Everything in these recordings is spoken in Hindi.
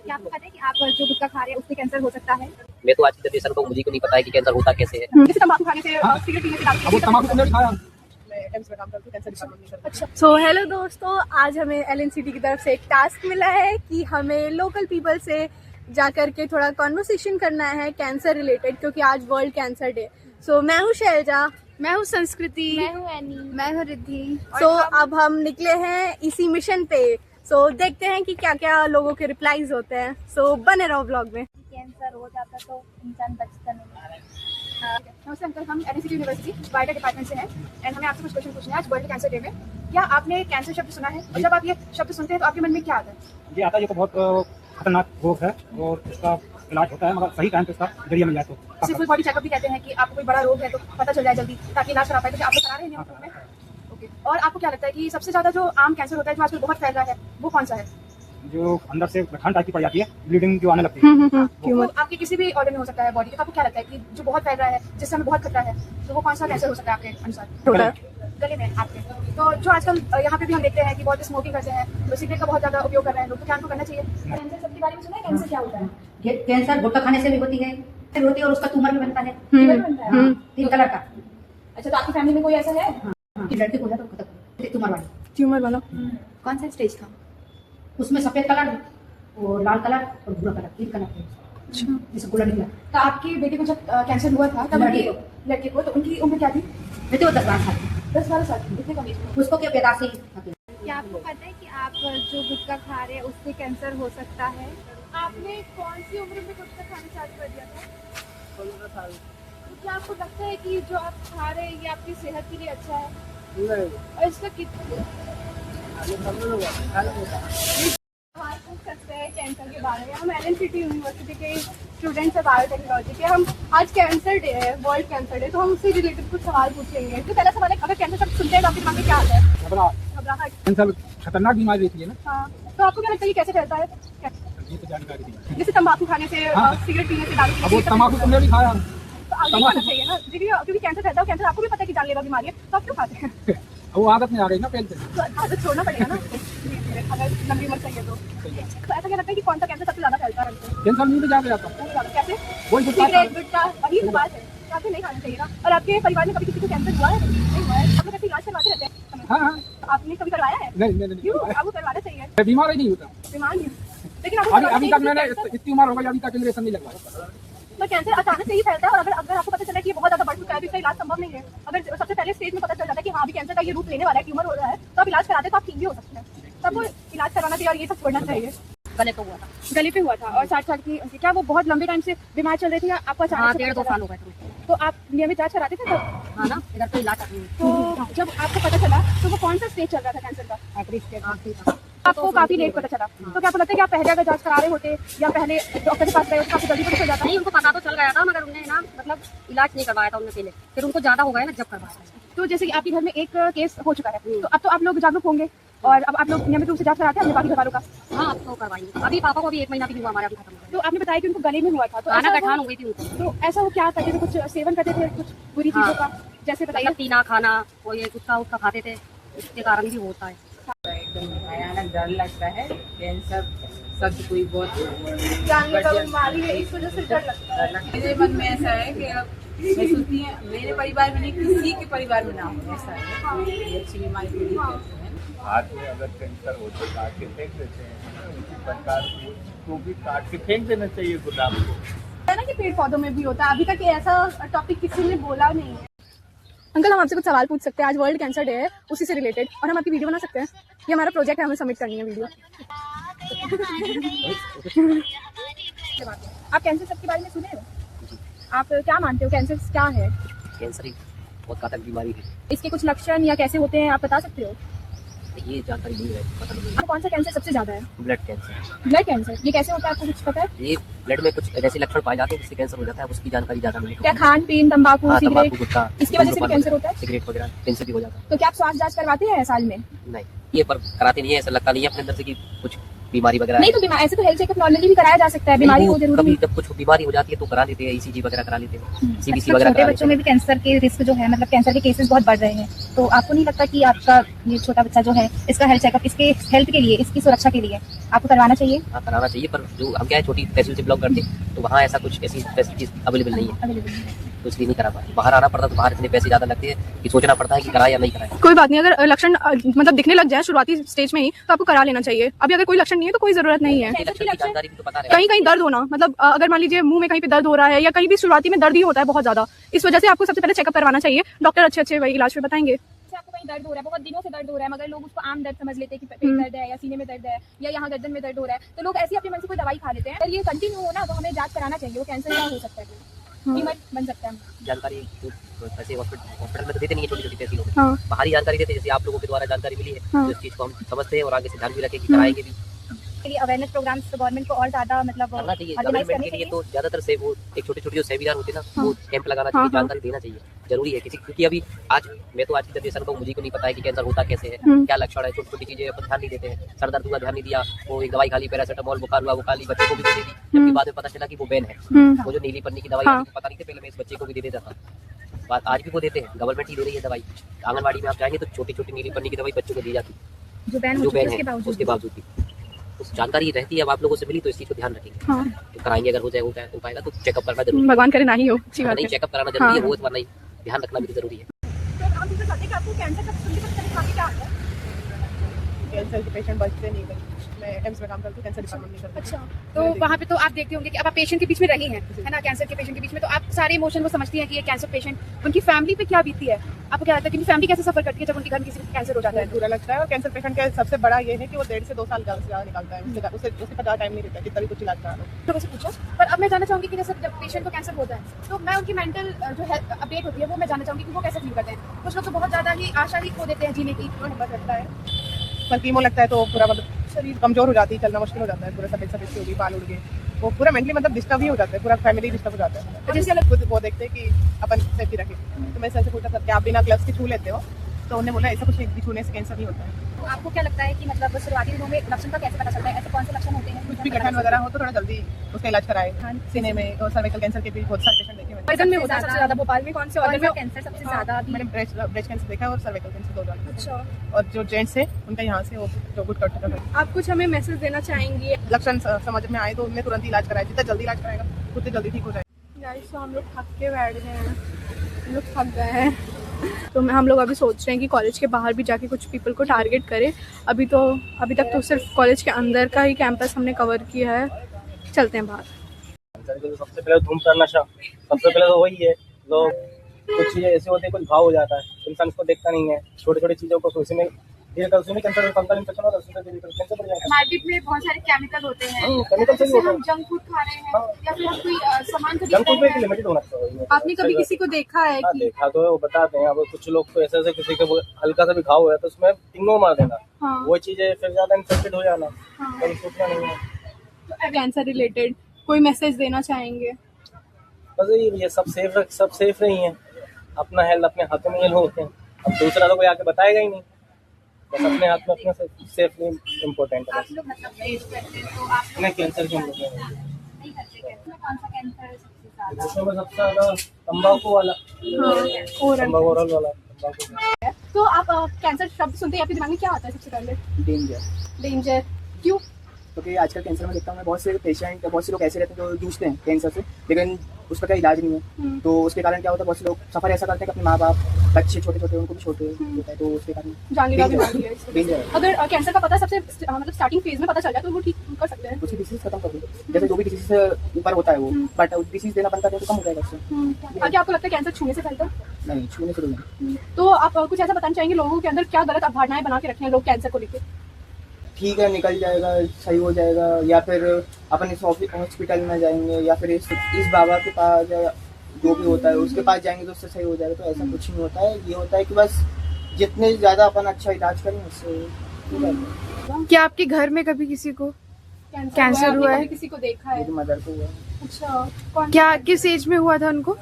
क्या आपको पता है कि आप जो गुटखा खा रहे हैं उससे कैंसर हो सकता है? मैं तो आज की जनरेशन को मुझे को नहीं पता है कि कैंसर होता कैसे है। जैसे तंबाकू खाने से, सिगरेट पीने से अब वो तम्बाकू तुमने भी खाया। अच्छा। सो हेलो दोस्तों, आज हमें एलएनसीटी की तरफ से एक टास्क मिला है कि हमें लोकल पीपल से जाकर के थोड़ा कॉन्वर्सेशन करना है कैंसर रिलेटेड, क्योंकि आज वर्ल्ड कैंसर डे। सो मैं हूँ शैलजा, मैं हूँ संस्कृति, मैं हूँ एनी, मैं हूँ रिद्धि। सो अब हम निकले हैं इसी मिशन पे। सो देखते हैं कि क्या क्या लोगों के रिप्लाईज होते हैं। सो बने रहो ब्लॉग में। कैंसर हो जाता तो इंसान बचता नहीं। नमस्ते अंकल, हम एनएससीटी यूनिवर्सिटी बायोटेक डिपार्टमेंट से हैं एंड हमें आपसे कुछ क्वेश्चन पूछने हैं आज वर्ल्ड कैंसर डे में। क्या आपने कैंसर शब्द सुना है? और जब आप ये शब्द सुनते हैं तो आपके मन में क्या आता है? ये आता है, ये तो बहुत खतरनाक रोग है और इसका इलाज होता है, मगर सही टाइम पे इसका जरिया मिल जाए तो। सिर्फ फुल बॉडी चेकअप भी कहते हैं कि आपको कोई बड़ा रोग है तो पता चल जाए जल्दी, ताकि इलाज करा पाए। तो आप लोग करा रहे हैं यहाँ पे? ओके। और आपको क्या लगता है कि सबसे ज्यादा जो आम कैंसर होता है जो आजकल बहुत फैल रहा है वो कौन सा है? जो अंदर से गठान टाइप की पड़ जाती है, ब्लीडिंग जो आने लगती है। वो आपके किसी भी ऑर्गन में हो सकता है बॉडी के। तो आपको क्या लगता है कि जो बहुत फैल रहा है, जिससे हमें बहुत खतरा है, तो वो कौन सा कैंसर हो सकता है आपके अनुसार? गले में आपके। तो जो आजकल यहाँ पे भी हम देखते हैं कि बहुत स्मोकिंग करते हैं, तो सिगरेट का बहुत ज्यादा उपयोग कर रहे हैं लोग, तो क्या उनको करना चाहिए? कैंसर सबके बारे में सुना है? कैंसर क्या होता है? कैंसर गुटखा खाने से भी होती है और उसका ट्यूमर भी बनता है, लीवर बनता है? 3 कलर का। अच्छा, तो आपकी फैमिली में कोई ऐसा है? कि लड़की को तो खत्म ट्यूमर वाली। ट्यूमर वाला कौन सा स्टेज था? उसमें सफेद कलर और लाल कलर और भूरा कलर, 3 कलर थे। अच्छा। जैसे गोला निकला। तो आपकी बेटी को जब कैंसर हुआ था तब लड़की को, तो उनकी उम्र क्या थी? बेटे वो 10-12 साल की। 10-12 साल की। इतने कम एज में उसको क्या पैदाशी होती है। क्या आपको पता है कि आप जो गुटखा खा रहे हैं उससे कैंसर हो सकता है? आपने कौन सी उम्र में गुटखा खाना चालू कर दिया था? 15 साल। तो क्या आपको लगता है कि जो आप खा रहे हैं ये आपकी सेहत के लिए अच्छा है? नहीं, और इसका कितना आगे समझ लो, खाना होता है। सवाल पूछ सकते हैं कैंसर के बारे में? हम एलएनसीटी यूनिवर्सिटी के स्टूडेंट्स है बायोटेक्नोलॉजी के। हम आज कैंसर डे है, वर्ल्ड कैंसर डे, तो हम उससे रिलेटेड कुछ सवाल पूछेंगे। तो पहला सवाल है, अगर कैंसर शब्द सुनते हैं तो आपके दिमाग में क्या आता है? घबराहट। कैंसर खतरनाक बीमारी रहती है ना। हाँ, तो आपको क्या लगता है कि कैसे फैलता है? ये तो जानकारी दी। जैसे तंबाकू खाने से, सिगरेट पीने से, दारू अब वो पीने से, तम्बाकू तुमने भी खाया। तो आगे खाना चाहिए ना, क्योंकि कैंसर फैलता है। कैंसर आपको भी पता है कि जानलेवा बीमारी है, तो आप क्यों खाते हैं? वो आदत में आ गई ना पहले से। तो आदत छोड़ना पड़ेगा ना अगर लंबी उम्र चाहिए तो। तो ऐसा क्या लगता है कि कौन सा कैंसर सबसे ज्यादा फैलता है? कैंसर मुंह में जा गया था। कैसे? वही गुटखा सिगरेट, गुटखा, अभी तो बात है, आपको नहीं खाना चाहिए ना। और आपके परिवार में कभी किसी को कैंसर हुआ है? नहीं हुआ है। आप लोग ऐसे इलाज करवाते रहते हैं? हाँ हाँ। तो आपने कभी करवाया है? नहीं क्यों? आपको करवाना चाहिए। मैं बीमार ही नहीं होता। बीमार नहीं हो। लेकिन आपको अभी तक मैंने इतनी उम्र हो गई, अभी तक इंजेक्शन नहीं लगवाया। तो कैंसर अचानक से ही फैलता है, और अगर आपको पता चला कि ये बहुत ज्यादा बढ़ चुका है तो इसका इलाज संभव नहीं है। अगर सबसे पहले स्टेज में पता चल जाता है कि हाँ अभी कैंसर का ये रूप लेने वाला है, ट्यूमर हो रहा है, तो आप इलाज कराते तो आप ठीक भी हो सकते हैं। तो आपको इलाज करवाना चाहिए और ये सब छोड़ना चाहिए। गले पे हुआ था। गले पे हुआ था और 60 साल की उनकी। क्या वो बहुत लंबे टाइम से बीमार चल रही थी या आपको अचानक? 1.5-2 साल हो गए थे। तो आप नियमित जांच कराते थे तब? हाँ ना, इधर तो इलाज करनी है। तो जब आपको पता चला तो वो कौन सा स्टेज चल रहा था कैंसर का? आखिरी स्टेज। आपको काफी लेट पता चला, तो क्या आपको लगता है कि आप पहले अगर जांच करा रहे होते या पहले डॉक्टर के पास गए होते काफी जल्दी पता चल जाता? नहीं, उनको पता तो चल गया था, मगर उन्हें ना मतलब इलाज नहीं करवाया था उन्होंने पहले। फिर उनको ज्यादा हो गया ना जब करवाया था। तो जैसे कि आपके घर में एक केस हो चुका है, तो अब तो आप लोग जागरूक होंगे और अब आप लोग नियमित रूप से जांच कराते हैं अपने बाकी घर वालों का? हाँ, अब तो करवाएंगे। अभी पापा को भी 1 महीना भी नहीं हुआ, हमारा अभी खत्म हो गया। तो आपने बताया कि उनको गले में हुआ था, तो खाना ऐसा गठान हो गई थी उनको। तो ऐसा वो क्या करते थे? कुछ सेवन करते थे कुछ बुरी चीजों का? जैसे बताइए। मतलब पीना खाना और ये गुटखा उटखा खाते थे, इसके कारण भी होता है। एकदम भयानक डर लगता है। कैंसर शब्द कोई बहुत जानलेवा बीमारी है, इस वजह से डर लगता है। मेरे मन में ऐसा है कि अब मैं सोचती हूँ मेरे परिवार में नहीं, किसी के परिवार में ना हो ऐसा है। ये अच्छी बीमारी थोड़ी कहते हैं। हाथ में अगर कैंसर हो तो काट के फेंक देते हैं, उसी प्रकार को भी काट के फेंक देना चाहिए गुलाब को। है ना कि पेड़ पौधों में भी होता है। अभी तक ऐसा टॉपिक किसी ने बोला नहीं है। अंकल, हम आपसे कुछ सवाल पूछ सकते हैं? आज वर्ल्ड कैंसर डे है, उसी से रिलेटेड, और हम आपकी वीडियो बना सकते हैं? ये हमारा प्रोजेक्ट है, हमें सबमिट करनी है वीडियो। आप कैंसर सब के बारे में सुने हो? आप क्या मानते हो कैंसर क्या है? कैंसर एक बहुत घातक बीमारी है। इसके कुछ लक्षण या कैसे होते हैं आप बता सकते हो? ये जानकारी नहीं है, पता नहीं है। आपको कौन सा कैंसर सबसे ज्यादा है? Blood cancer. ब्लड कैंसर, ये कैसे होता है आपको कुछ पता है? ये ब्लड में कुछ ऐसे लक्षण पाए जाते हैं जिससे कैंसर हो जाता है, उसकी जानकारी ज्यादा नहीं क्या है। खान पीन, तंबाकू, हाँ, सिगरेट, तंबाकू, गुटखा, इसकी वजह से भी कैंसर होता है? सिगरेट वगैरह कैंसर भी हो जाता है। तो क्या आप स्वास्थ्य जांच करवाते हैं साल में? नहीं, ये पर कराते नहीं है, ऐसा लगता नहीं है अपने अंदर से कि कुछ बीमारी वगैरह नहीं तो बीमारी ऐसे तो हेल्थ चेकअप नॉर्मली भी कराया जा सकता है, बीमारी हो जरूरी कभी नहीं। जब कुछ बीमारी हो जाती है तो करा लेते हैं, ईसीजी वगैरह करा लेते हैं, सीबीसी आजकल वगैरह छोटे करा बच्चों लेते में भी कैंसर के रिस्क जो है, मतलब कैंसर के केसेस बहुत बढ़ रहे हैं, तो आपको नहीं लगता कि आपका ये छोटा बच्चा जो है इसका हेल्थ चेकअप इसके हेल्थ के लिए, इसकी सुरक्षा के लिए आपको करवाना चाहिए? हाँ कराना चाहिए, पर जो हम क्या है छोटी तहसील से बिलोंग करते हैं तो वहाँ ऐसा कुछ ऐसी फैसिलिटीज अवेलेबल नहीं है, अवेलेबल नहीं है। तो इसलिए नहीं करा पाते। बाहर आना पड़ता तो बाहर इतने पैसे ज़्यादा लगते हैं कि सोचना पड़ता है कि कराए या नहीं कराए। कोई बात नहीं, अगर लक्षण मतलब दिखने लग जाए शुरुआती स्टेज में ही तो आपको करा लेना चाहिए। अभी अगर कोई लक्षण नहीं है तो कोई जरूरत नहीं है। लक्षण की जानकारी भी तो पता रहे। कहीं कहीं दर्द होना, मतलब अगर मान लीजिए मुंह में कहीं पे दर्द हो रहा है या कहीं भी शुरुआती में दर्द ही होता है बहुत ज्यादा, इस वजह से आपको सबसे पहले चेकअप करवाना चाहिए। डॉक्टर अच्छे वही इलाज पे बताएंगे। जैसे आपको कहीं दर्द हो रहा है, बहुत दिनों से दर्द हो रहा है, मगर लोग उसको आम दर्द समझ लेते हैं कि पेट दर्द है या सीने में दर्द है या यहाँ गर्दन में दर्द हो रहा है, तो लोग ऐसी अपने मन से कोई दवाई खा लेते हैं। अगर ये कंटिन्यू हो ना तो हमें जांच कराना चाहिए, वो कैंसर का हो सकता है, कीमत बन सकता है। जानकारी तो ऐसे हॉस्पिटल में तो देते नहीं है छोटी छोटी तहसीलों में, हाँ। बाहरी जानकारी देते हैं, जैसे आप लोगों के द्वारा जानकारी मिली है हाँ। तो इस चीज़ को हम समझते हैं और आगे से ध्यान भी रखें कि कराएंगे भी। के लिए अवेयरनेस प्रोग्राम्स गवर्नमेंट को और ज्यादा मतलब करना चाहिए। ऑर्गेनाइज गवर्नमेंट करने के लिए चाहिए। तो ज्यादातर से वो एक छोटे छोटे जो सेमिनार होते हैं ना, हाँ। वो कैंप लगाना हाँ, चाहिए, हाँ। जानकारी देना चाहिए, जरूरी है किसी, क्योंकि अभी आज मैं तो आज की जनरेशन को मुझे को नहीं पता है कि कैंसर होता कैसे है, क्या लक्षण है, छोटी छोटी चीजें अपन ध्यान नहीं देते हैं। सर दर्द हुआ ध्यान नहीं दिया, वो एक दवाई खा ली, पैरासिटामोल, बुखार हुआ वो खा ली, बच्चे को भी दे दी, जबकि बाद में पता चला कि वो बैन है। वो जो नीली पन्नी की दवाई हाँ। आती है, पता नहीं था पहले, मैं इस बच्चे को भी दे देता था, बात आज भी वो देते हैं, गवर्नमेंट ही दे रही है दवाई। आंगनबाड़ी में आप जाएंगे तो छोटी छोटी नीली पन्नी की दवाई बच्चों को दी जाती है, जो बैन जो हो चुकी बैन है है उसके बावजूद भी तो जानकारी रहती है। अब आप लोगों से मिली तो इस चीज को ध्यान रखेंगे, हाँ। तो कराएंगे। अगर हो पाएगा तो चेकअप करना जरूरी है। भगवान करे ना ही हो, अच्छी बात नहीं है। चेकअप कराना जरूरी है, हाँ। रोज वरना ही ध्यान रखना भी तो जरूरी है। तो हम पूछना चाहते हैं कि आपको कैंसर का सुनने पर तरीका क्या आता है? कैंसर के पेशेंट बचते नहीं कहीं। मैं एम्स में काम करती हूँ, कैंसर डिपार्टमेंट में करती हूँ। अच्छा, तो वहाँ पे तो आप देखते होंगे कि अब आप पेशेंट के बीच में रही हैं, है ना, कैंसर के पेशेंट के बीच में, तो आप सारे इमोशन को समझती हैं कि ये कैंसर पेशेंट, उनकी फैमिली पे क्या बीती है, आपको क्या लगता है कि फैमिली कैसे सफर करती है जब उनके घर में किसी को कैंसर हो जाता है? बुरा लगता है। और कैंसर पेशेंट का सबसे बड़ा ये है कि वो 1.5 से 2 साल ज़्यादा निकालता है, उससे ज़्यादा टाइम नहीं रहता जितना भी कुछ इलाज करा लो। लोगों से पूछो, पर अब मैं जानना चाहूँगी कि जैसे जब पेशेंट को कैंसर होता है तो मैं उनकी मेंटल जो है अपडेट होती है वो मैं जानना चाहूँगी कि वो कैसे फील करते हैं। कुछ लोग तो बहुत ज़्यादा ही आशा ही खो देते हैं जीने की, नंबर लगता है, पर कीमो लगता है तो पूरा मतलब शरीर कमजोर हो जाती है, चलना मुश्किल हो जाता है, पूरा सफेद सफेद होगी, बाल उड़ गए, वो पूरा मेंटली मतलब डिस्टर्ब ही हो जाता है, पूरा फैमिली डिस्टर्ब हो जाता है। तो जैसे अलग खुद वो देखते हैं कि अपन सेफ्टी रखें, तो मैं सर से पूछा था कि आप बिना ग्लव्स के छू लेते हो, तो उन्होंने बोला ऐसा कुछ भी छूने से कैंसर नहीं होता है। तो आपको क्या लगता है कि मतलब शुरुआती दिनों में लक्षण का कैसे पता चलता है, ऐसे कौन से लक्षण होते हैं? कुछ भी गठन वगैरह हो तो थोड़ा जल्दी उसका इलाज कराए। सीने में और सर्वाइकल कैंसर के भी बहुत सारे पेशेंट देखे वजन में होता है सबसे ज्यादा भोपाल में, कौन से ऑर्गन में कैंसर सबसे ज्यादा अभी मैंने ब्रेस्ट कैंसर देखा है और सर्वाइकल कैंसर 2 जान। अच्छा, और जो जेंट्स है उनका यहाँ से वो जो गुड कट है। आप कुछ हमें मैसेज देना चाहेंगे? लक्षण समझ में आए तो उनमें तुरंत इलाज कराए, जितना जल्दी इलाज कराएगा उतनी जल्दी ठीक हो जाए। गाइस, तो हम लोग थक के बैठ गए हैं, हम लोग थक गए हैं, तो हम लोग अभी सोच रहे हैं कि कॉलेज के बाहर भी जाके कुछ पीपल को टारगेट करें। अभी तक तो सिर्फ कॉलेज के अंदर का ही कैंपस हमने कवर किया है, चलते हैं बाहर। सबसे पहले धूम करना सबसे पहले तो वही है। लोग कुछ चीज़ें ऐसे होते हैं, कुछ घाव हो जाता है, इंसान उसको देखता नहीं है, छोटी छोटी चीज़ों को उसी में कैंसर फंगल इन्फेक्शन होता है, कैंसर बढ़ जाएगा। मार्केट में बहुत सारे केमिकल होते हैं, केमिकल से भी होता है। हम जंक फूड खा रहे हैं या फिर हम कोई सामान खरीद जंक फूड रहे पे हैं। लिमिटेड होना चाहिए। आपने कभी किसी को देखा है हाँ, कि देखा तो है, वो बताते हैं। अब कुछ लोग तो ऐसे किसी के हल्का सा भी घाव है तो उसमें इग्नोर मार देना, हाँ। वो चीजें फिर ज्यादा इन्फेक्टेड हो जाना, हाँ। कभी सोचना नहीं है। कैंसर रिलेटेड कोई मैसेज देना चाहेंगे? बस ये सब सेफ नहीं है, अपना हेल्थ अपने हाथों में होते हैं। अब दूसरा तो कोई आके बताएगा ही नहीं, बस अपने हाथ में अपने सेफली इम्पोर्टेंट है। आप लोग मतलब नहीं करते तो आप अपने कैंसर के अंदर नहीं करते कैंसर में कौन सा कैंसर है सबसे ज्यादा? उसमें सबसे ज्यादा तंबाकू वाला, तंबाकू ओरल वाला तंबाकू। तो आप कैंसर शब्द सुनते ही आपके दिमाग में क्या आता है सबसे पहले? डेंजर। क्यों? क्योंकि आजकल कैंसर में देखता हूँ मैं बहुत से पेशेंट, बहुत से लोग ऐसे रहते हैं जो जूझते हैं कैंसर से, लेकिन उसका कोई इलाज नहीं है। तो उसके कारण क्या होता है, बहुत से लोग सफर ऐसा करते हैं कि अपने माँ बाप, बच्चे छोटे छोटे उनको भी छोटे होता है, तो उसके कारण जानलेवा बीमारी है इस वजह से। डेंजर है। अगर कैंसर का पता सबसे मतलब स्टार्टिंग फेज में पता चल जाए तो वो ठीक कर सकते हैं। कुछ डिसीज खत्म कर दो, जैसे जो भी डिसीज से ऊपर होता है वो, बट डिसीज देना बनता है तो कम हो जाएगा उससे। क्या आपको लगता है कैंसर छूने से फैलता है? नहीं, छूने से तो नहीं। तो आप कुछ ऐसा बताना चाहेंगे लोगों के अंदर क्या गलत अवधारणाएं बना के रखे हैं लोग कैंसर को लेकर? ठीक है, निकल जाएगा, सही हो जाएगा, या फिर अपन इस हॉस्पिटल में जाएंगे या फिर इस बाबा के पास जो भी होता है उसके पास जाएंगे तो उससे सही हो जाएगा। तो ऐसा कुछ नहीं होता है, ये होता है कि बस जितने ज़्यादा अपन अच्छा इलाज करें उससे ठीक है। क्या आपके घर में कभी किसी को कैंसर हुआ है? किसी को देखा है? मेरी मदर को हुआ। अच्छा, क्या किस एज में हुआ था उनको?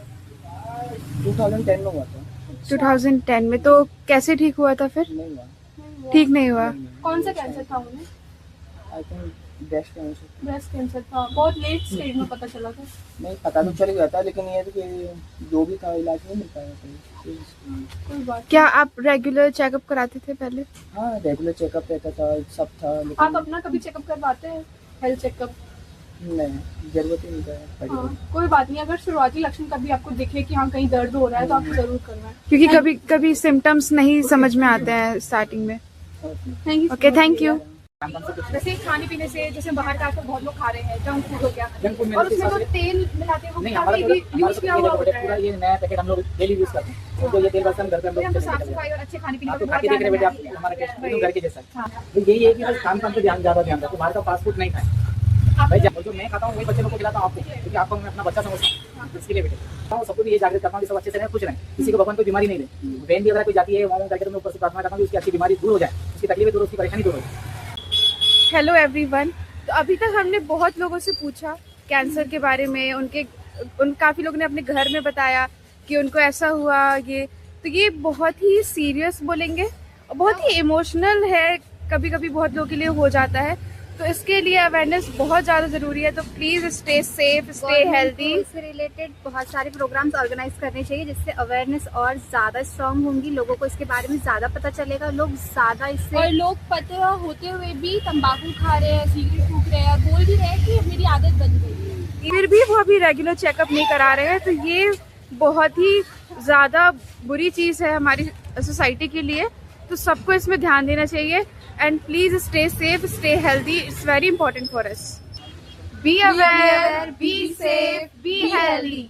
2010 में हुआ था। 2010 में। तो कैसे ठीक हुआ था फिर? नहीं हुआ, ठीक नहीं हुआ। कौन सा कैंसर था उन्हें? I think breast cancer. Breast cancer था, बहुत लेट स्टेज में पता चला था। नहीं पता तो चल गया था, लेकिन ये था कि जो भी था इलाज नहीं मिल पाया कहीं। कोई बात। क्या आप रेगुलर चेकअप कराते थे पहले? हाँ रेगुलर चेकअप रहता था, सब था, आप लेकिन अपना कभी चेकअप करवाते हैं, हेल्थ चेकअप? नहीं जरूरत ही नहीं था। हाँ, कोई बात नहीं, अगर शुरुआती लक्षण कभी आपको दिखे कि हाँ कहीं दर्द हो रहा है तो आप जरूर करवाएं, क्योंकि कभी कभी सिम्टम्स नहीं समझ में आते हैं स्टार्टिंग में। Thank you. Okay, thank you. जैसे खाने पीने से, जैसे बाहर का आजकल बहुत लोग खा रहे हैं, जंक फूड हो गया, जंक और उसमें जो तेल मिलाते हैं वो काफी यूज किया हुआ होता है। ये नया पैकेट हम लोग डेली यूज करते हैं, तो ये तेल बर्तन घर पे हम तो हम तो लोग साफ सफाई और अच्छे खाने पीने आप पर तो बहुत खा के देख रहे बेटे, ध्यान आप देना हमारा टेस्ट है। एकदम घर के जैसा हाँ। है। तो यही है कि बस खान पान पे ज्यादा ध्यान रखो, बाहर का फास्ट फूड नहीं खाएं भाई। जो मैं खाता हूँ वही बच्चे लोग को खिलाता हूँ आपको, क्योंकि आपको मैं अपना बच्चा समझता हूँ। इसके लिए बेटे सबको भी ये जागृत करता हूँ कि सब अच्छे से रहें, खुश रहें, किसी को भगवान कोई बीमारी नहीं दे। बहन भी अगर कोई जाती है वहाँ करके तो मैं ऊपर से प्रार्थना करता हूँ कि उसकी अच्छी बीमारी दूर हो जाए, उसकी तकलीफें दूर, उसकी परेशानी दूर हो जाए। Hello everyone. तो अभी तक हमने बहुत लोगों से पूछा कैंसर के बारे में, काफ़ी लोगों ने अपने घर में बताया कि उनको ऐसा हुआ। ये बहुत ही सीरियस बोलेंगे और बहुत ही इमोशनल है, कभी कभी बहुत लोगों के लिए हो जाता है। तो इसके लिए अवेयरनेस बहुत ज़्यादा ज़रूरी है। तो please stay safe, stay healthy. इससे रिलेटेड बहुत सारे प्रोग्राम्स ऑर्गेनाइज करने चाहिए, जिससे अवेयरनेस और ज़्यादा स्ट्रांग होंगी, लोगों को इसके बारे में ज़्यादा पता चलेगा, लोग ज़्यादा इससे। और लोग पता होते हुए भी तंबाकू खा रहे हैं, सिगरेट फूक रहे हैं और बोल भी रहे हैं कि मेरी आदत बन गई है, फिर भी वो अभी रेगुलर चेकअप नहीं करा रहे हैं। तो ये बहुत ही ज़्यादा बुरी चीज़ है हमारी सोसाइटी के लिए। तो सबको इसमें ध्यान देना चाहिए। And please stay safe, stay healthy, it's very important for us. Be aware, be safe, be healthy.